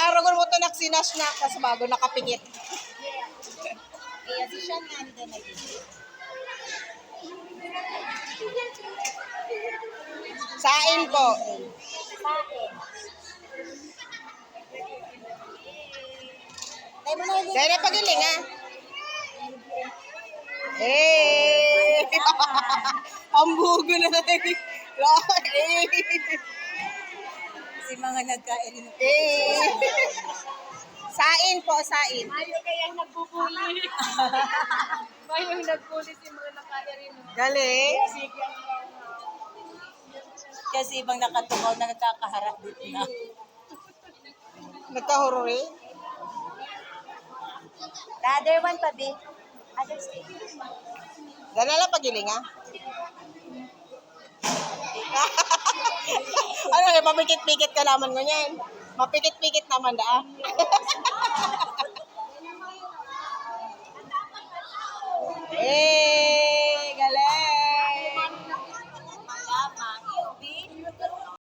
Araw mo ito naksinas na kas bago nakapikit. Kaya si Sean nandun na din. Sain po. Tayo mo na ulit. Dahil na pagiling ha. Eh! Pambugo na lang. Si mga nagkain. Eh! Sain po, sain. Mayo kaya nagbubuli. Mayo nagbuli si mga nakain. Galing. Kasi ibang nakatukaw na nagkakaharap dito na. Nagkahururi. The other one pa, be. Other state. Dahil na lang pagiling ha. Ano, mapikit-pikit ka naman mo yan. Mapikit-pikit naman da.